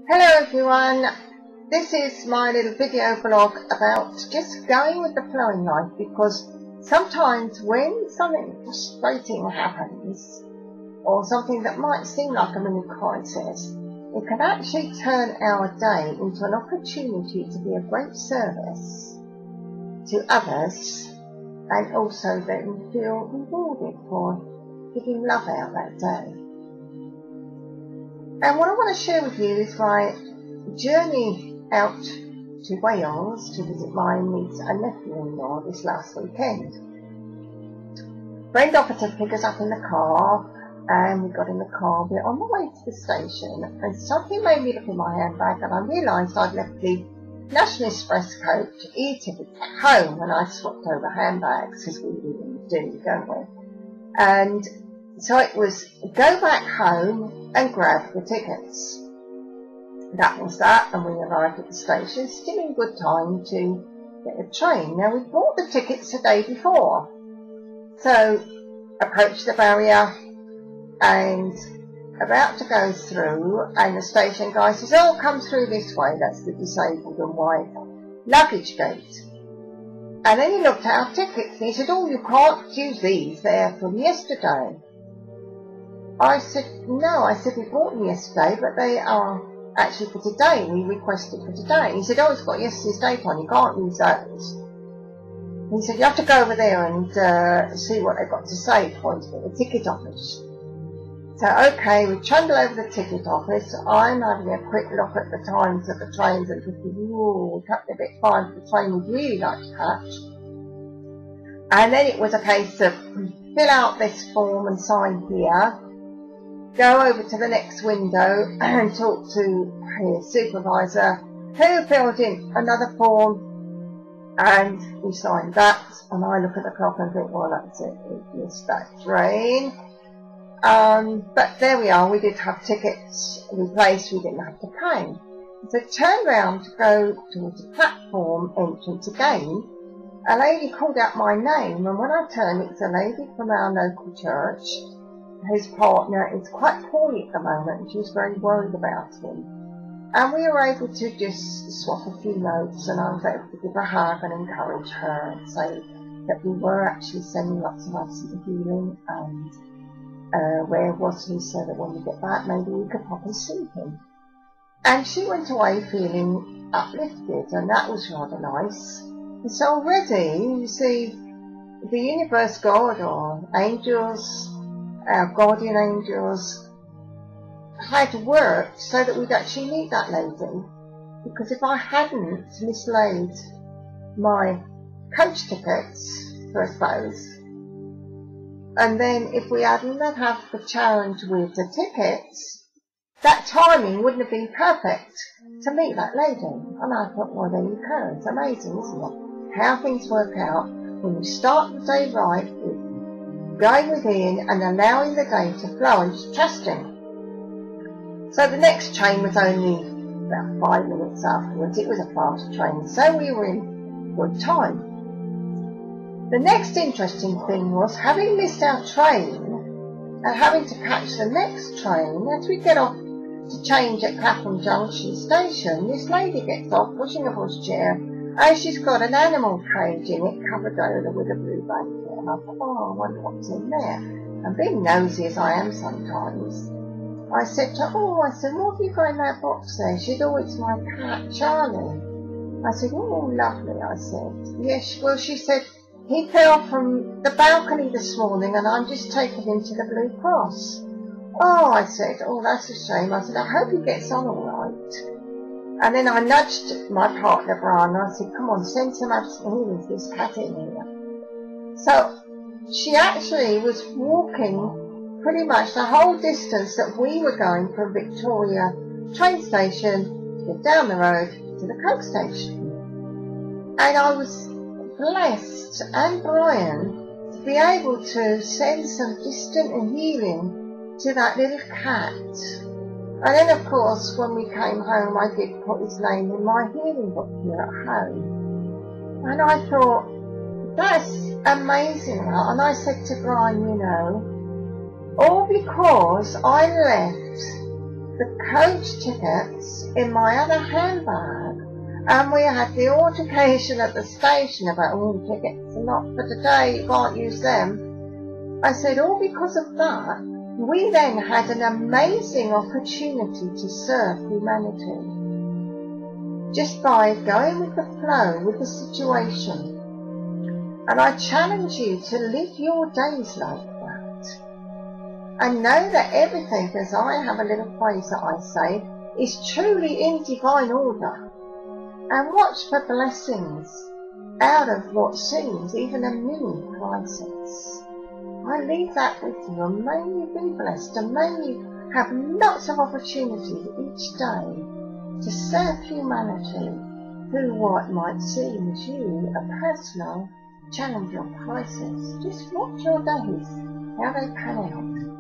Hello everyone, this is my little video blog about just going with the flow in life, because sometimes when something frustrating happens or something that might seem like a mini crisis, it can actually turn our day into an opportunity to be of great service to others, and also then feel rewarded for giving love out that day. And what I want to share with you is my journey out to Wales to visit my niece and nephew-in-law this last weekend. Friend offered to pick us up in the car, and we got in the car. We're on the way to the station, and something made me look in my handbag, and I realised I'd left the National Express coach e-ticket at home when I swapped over handbags, because we really do, don't we? And so it was go back home and grab the tickets. That was that, and we arrived at the station still in good time to get the train. Now, we bought the tickets the day before, so approached the barrier and about to go through, and the station guy says, "Oh, come through this way, that's the disabled and white luggage gate." And then he looked at our tickets and he said, "Oh, you can't use these, they're from yesterday." I said, "No," I said, "we bought them yesterday, but they are actually for today. We requested for today." He said, "Oh, it's got yesterday's date on, you can't use those." He said, "You have to go over there and see what they've got to say before you get the ticket office." So, okay, we trundle over the ticket office. I'm having a quick look at the times of the trains and thinking, "Ooh, we cut a bit fine for the train we'd really like to catch." And then it was a case of fill out this form and sign here. Go over to the next window and talk to his supervisor, who filled in another form, and we signed that. And I look at the clock and think, well, that's it, we missed that train. But there we are, we did have tickets replaced, we didn't have to pay. So turned round to go towards the platform entrance again. A lady called out my name, and when I turned, it was a lady from our local church. His partner is quite poorly at the moment, and she was very worried about him. And we were able to just swap a few notes, and I was able to give her a hug and encourage her and say that we were actually sending lots of love into healing, and where was he, so that when we get back maybe we could pop and see him. And she went away feeling uplifted, and that was rather nice. And so already, you see, the universe, God, or angels, our guardian angels, had worked so that we'd actually meet that lady. Because if I hadn't mislaid my coach tickets, I suppose, and then if we hadn't had the challenge with the tickets, that timing wouldn't have been perfect to meet that lady. And I thought, well, there you go. It's amazing, isn't it? How things work out when you start the day right, with going within and allowing the day to flow and just trusting. So the next train was only about 5 minutes afterwards. It was a fast train, so we were in good time. The next interesting thing was, having missed our train and having to catch the next train, as we get off to change at Clapham Junction station, this lady gets off pushing a pushchair, and she's got an animal cage in it covered over with a blue blanket. And I thought, oh, I wonder what's in there. And being nosy as I am sometimes, I said to her, "Oh," I said, "what have you got in that box there?" She said, "Oh, it's my cat, Charlie." I said, "Oh, lovely," I said. "Yes, well," she said, "he fell from the balcony this morning, and I'm just taking him to the Blue Cross." "Oh," I said, "oh, that's a shame." I said, "I hope he gets on all right." And then I nudged my partner, Brian, and I said, "Come on, send some absent healing to this cat in here." So she actually was walking pretty much the whole distance that we were going from Victoria train station to get down the road to the Coke station. And I was blessed, and Brian, to be able to send some distant healing to that little cat. And then, of course, when we came home, I did put his name in my healing book here at home. And I thought, that's amazing. And I said to Brian, you know, all because I left the coach tickets in my other handbag, and we had the altercation at the station about, oh, tickets are not for today, you can't use them. I said, all because of that, we then had an amazing opportunity to serve humanity. Just by going with the flow, with the situation. And I challenge you to live your days like that. And know that everything, as I have a little phrase that I say, is truly in divine order. And watch for blessings out of what seems even a mini crisis. I leave that with you, and may you be blessed, and may you have lots of opportunities each day to serve humanity through what might seem to you a personal challenge or crisis. Just watch your days, how they pan out.